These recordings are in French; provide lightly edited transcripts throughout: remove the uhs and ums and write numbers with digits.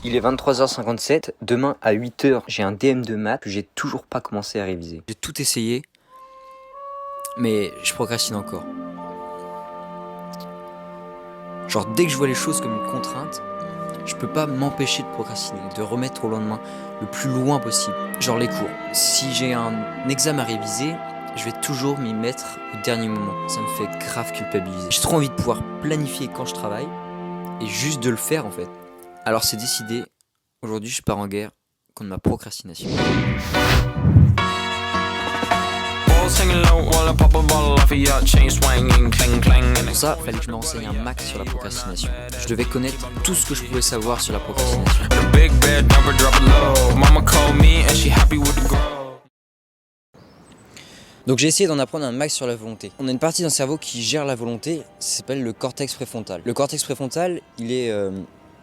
Il est 23h57, demain à 8h, j'ai un DM de maths que j'ai toujours pas commencé à réviser. J'ai tout essayé, mais je procrastine encore. Genre dès que je vois les choses comme une contrainte, je peux pas m'empêcher de procrastiner, de remettre au lendemain le plus loin possible. Genre les cours. Si j'ai un examen à réviser, je vais toujours m'y mettre au dernier moment. Ça me fait grave culpabiliser. J'ai trop envie de pouvoir planifier quand je travaille et juste de le faire en fait. Alors c'est décidé, aujourd'hui je pars en guerre contre ma procrastination. Pour ça, il fallait que je me renseigne un max sur la procrastination. Je devais connaître tout ce que je pouvais savoir sur la procrastination. Donc j'ai essayé d'en apprendre un max sur la volonté. On a une partie d'un cerveau qui gère la volonté, ça s'appelle le cortex préfrontal. Le cortex préfrontal, il est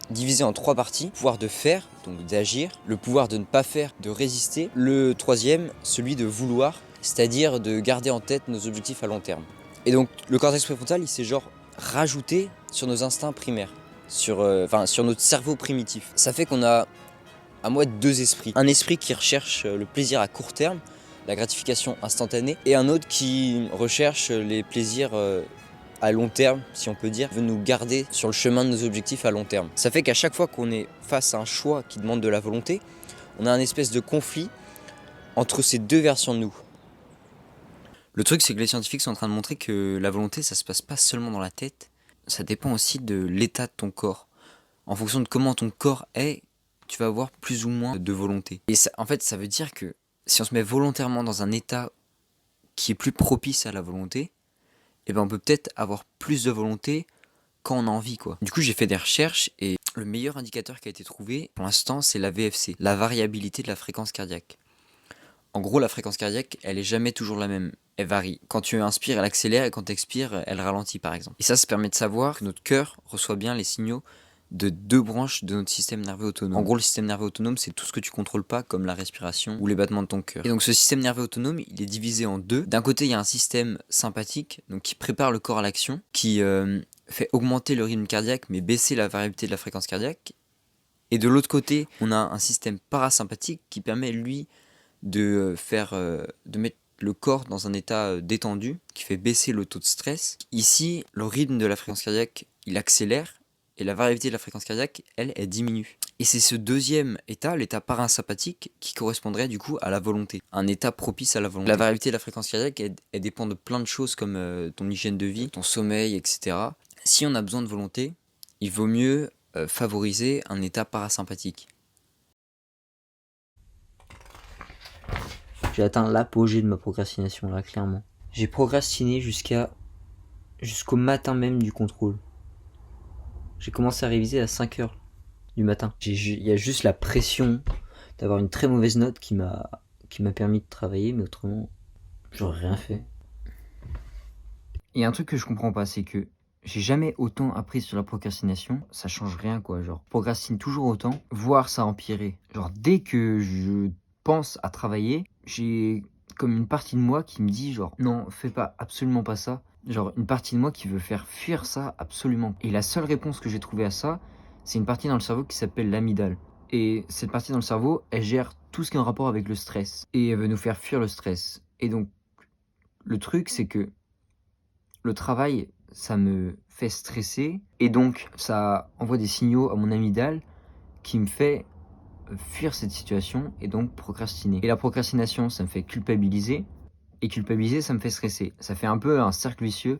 divisé en 3 parties. Le pouvoir de faire, donc d'agir, le pouvoir de ne pas faire, de résister. Le troisième, celui de vouloir, c'est-à-dire de garder en tête nos objectifs à long terme. Et donc le cortex préfrontal, il s'est genre rajouté sur nos instincts primaires, sur notre cerveau primitif. Ça fait qu'on a à moi 2 esprits. Un esprit qui recherche le plaisir à court terme, la gratification instantanée, et un autre qui recherche les plaisirs à long terme, si on peut dire, veut nous garder sur le chemin de nos objectifs à long terme. Ça fait qu'à chaque fois qu'on est face à un choix qui demande de la volonté, on a un espèce de conflit entre ces 2 versions de nous. Le truc, c'est que les scientifiques sont en train de montrer que la volonté, ça se passe pas seulement dans la tête, ça dépend aussi de l'état de ton corps. En fonction de comment ton corps est, tu vas avoir plus ou moins de volonté. Et ça, en fait, ça veut dire que si on se met volontairement dans un état qui est plus propice à la volonté, eh ben on peut peut-être avoir plus de volonté quand on a envie, quoi. Du coup, j'ai fait des recherches et le meilleur indicateur qui a été trouvé pour l'instant, c'est la VFC, la variabilité de la fréquence cardiaque. En gros, la fréquence cardiaque, elle est jamais toujours la même. Elle varie. Quand tu inspires, elle accélère et quand tu expires, elle ralentit, par exemple. Et ça permet de savoir que notre cœur reçoit bien les signaux de 2 branches de notre système nerveux autonome. En gros, le système nerveux autonome, c'est tout ce que tu contrôles pas, comme la respiration ou les battements de ton cœur. Et donc ce système nerveux autonome, il est divisé en 2. D'un côté, il y a un système sympathique, donc qui prépare le corps à l'action, qui fait augmenter le rythme cardiaque, mais baisser la variabilité de la fréquence cardiaque. Et de l'autre côté, on a un système parasympathique qui permet, lui, de mettre le corps dans un état détendu, qui fait baisser le taux de stress. Ici, le rythme de la fréquence cardiaque, il accélère, et la variabilité de la fréquence cardiaque, elle diminue. Et c'est ce deuxième état, l'état parasympathique, qui correspondrait du coup à la volonté. Un état propice à la volonté. La variabilité de la fréquence cardiaque, elle dépend de plein de choses comme ton hygiène de vie, ton sommeil, etc. Si on a besoin de volonté, il vaut mieux favoriser un état parasympathique. J'ai atteint l'apogée de ma procrastination là, clairement. J'ai procrastiné jusqu'au matin même du contrôle. J'ai commencé à réviser à 5h du matin. Il y a juste la pression d'avoir une très mauvaise note qui m'a permis de travailler, mais autrement, j'aurais rien fait. Et un truc que je comprends pas, c'est que j'ai jamais autant appris sur la procrastination, ça change rien quoi, genre. Je procrastine toujours autant, voire ça a empiré. Genre dès que je pense à travailler, j'ai comme une partie de moi qui me dit genre non, fais pas, absolument pas ça. Genre une partie de moi qui veut faire fuir ça absolument. Et la seule réponse que j'ai trouvée à ça, c'est une partie dans le cerveau qui s'appelle l'amygdale. Et cette partie dans le cerveau, elle gère tout ce qui est en rapport avec le stress. Et elle veut nous faire fuir le stress. Et donc, le truc, c'est que le travail, ça me fait stresser. Et donc, ça envoie des signaux à mon amygdale qui me fait fuir cette situation et donc procrastiner. Et la procrastination, ça me fait culpabiliser. Et culpabiliser, ça me fait stresser. Ça fait un peu un cercle vicieux,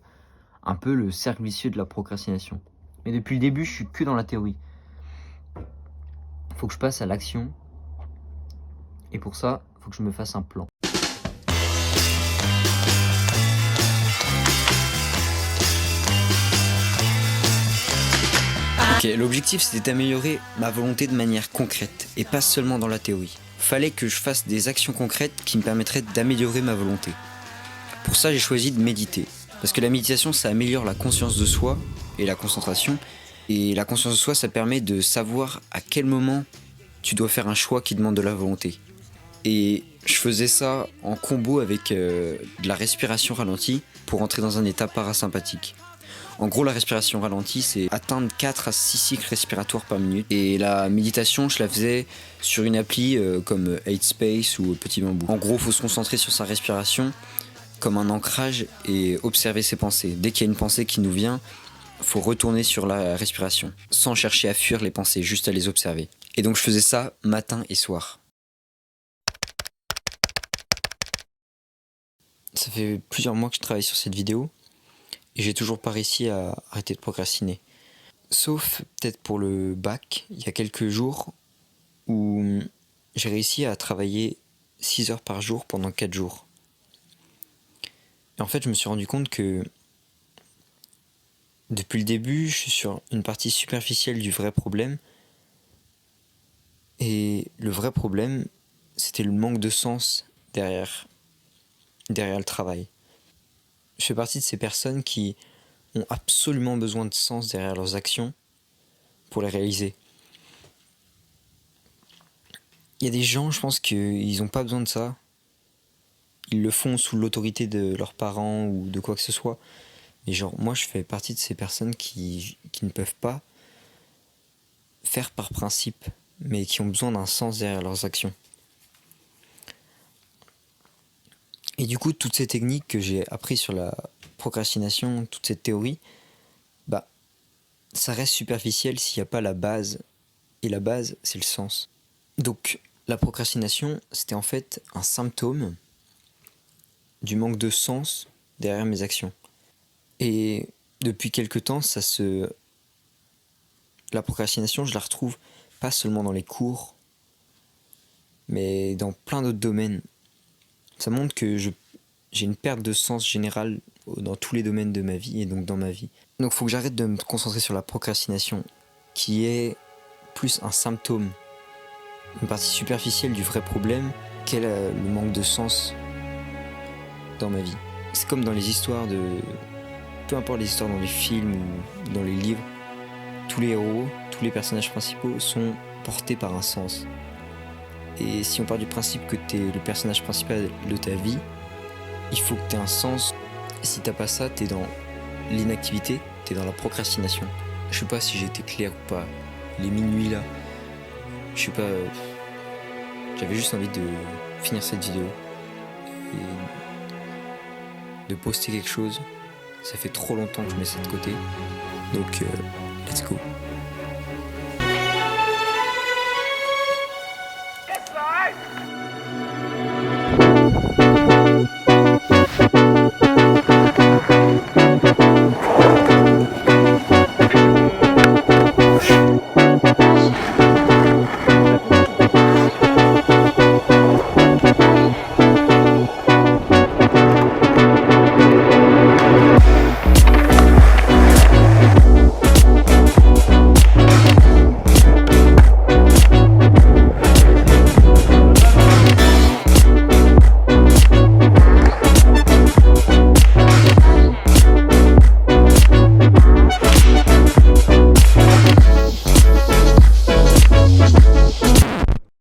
un peu le cercle vicieux de la procrastination. Mais depuis le début, je suis que dans la théorie. Faut que je passe à l'action. Et pour ça, faut que je me fasse un plan. Ok, l'objectif c'était d'améliorer ma volonté de manière concrète et pas seulement dans la théorie. Fallait que je fasse des actions concrètes qui me permettraient d'améliorer ma volonté. Pour ça, j'ai choisi de méditer. Parce que la méditation, ça améliore la conscience de soi et la concentration. Et la conscience de soi, ça permet de savoir à quel moment tu dois faire un choix qui demande de la volonté. Et je faisais ça en combo avec de la respiration ralentie pour entrer dans un état parasympathique. En gros, la respiration ralentie, c'est atteindre 4 à 6 cycles respiratoires par minute. Et la méditation, je la faisais sur une appli comme Headspace ou Petit Bambou. En gros, il faut se concentrer sur sa respiration comme un ancrage et observer ses pensées. Dès qu'il y a une pensée qui nous vient, il faut retourner sur la respiration, sans chercher à fuir les pensées, juste à les observer. Et donc je faisais ça matin et soir. Ça fait plusieurs mois que je travaille sur cette vidéo et j'ai toujours pas réussi à arrêter de procrastiner. Sauf peut-être pour le bac, il y a quelques jours où j'ai réussi à travailler 6 heures par jour pendant 4 jours. Et en fait, je me suis rendu compte que depuis le début, je suis sur une partie superficielle du vrai problème. Et le vrai problème, c'était le manque de sens derrière le travail. Je fais partie de ces personnes qui ont absolument besoin de sens derrière leurs actions pour les réaliser. Il y a des gens, je pense qu'ils n'ont pas besoin de ça. Ils le font sous l'autorité de leurs parents ou de quoi que ce soit. Mais genre, moi, je fais partie de ces personnes qui ne peuvent pas faire par principe, mais qui ont besoin d'un sens derrière leurs actions. Et du coup, toutes ces techniques que j'ai apprises sur la procrastination, toute cette théorie, ça reste superficiel s'il n'y a pas la base. Et la base, c'est le sens. Donc, la procrastination, c'était en fait un symptôme du manque de sens derrière mes actions. Et depuis quelque temps, la procrastination, je la retrouve pas seulement dans les cours, mais dans plein d'autres domaines. Ça montre que j'ai une perte de sens générale dans tous les domaines de ma vie et donc dans ma vie. Donc il faut que j'arrête de me concentrer sur la procrastination, qui est plus un symptôme, une partie superficielle du vrai problème, qu'est le manque de sens dans ma vie. C'est comme dans les histoires peu importe les histoires dans les films ou dans les livres, tous les héros, tous les personnages principaux sont portés par un sens. Et si on part du principe que t'es le personnage principal de ta vie, il faut que t'aies un sens. Si t'as pas ça, t'es dans l'inactivité, t'es dans la procrastination. Je sais pas si j'ai été clair ou pas. Les minuit là, je sais pas. J'avais juste envie de finir cette vidéo et de poster quelque chose. Ça fait trop longtemps que je mets ça de côté. Donc, let's go.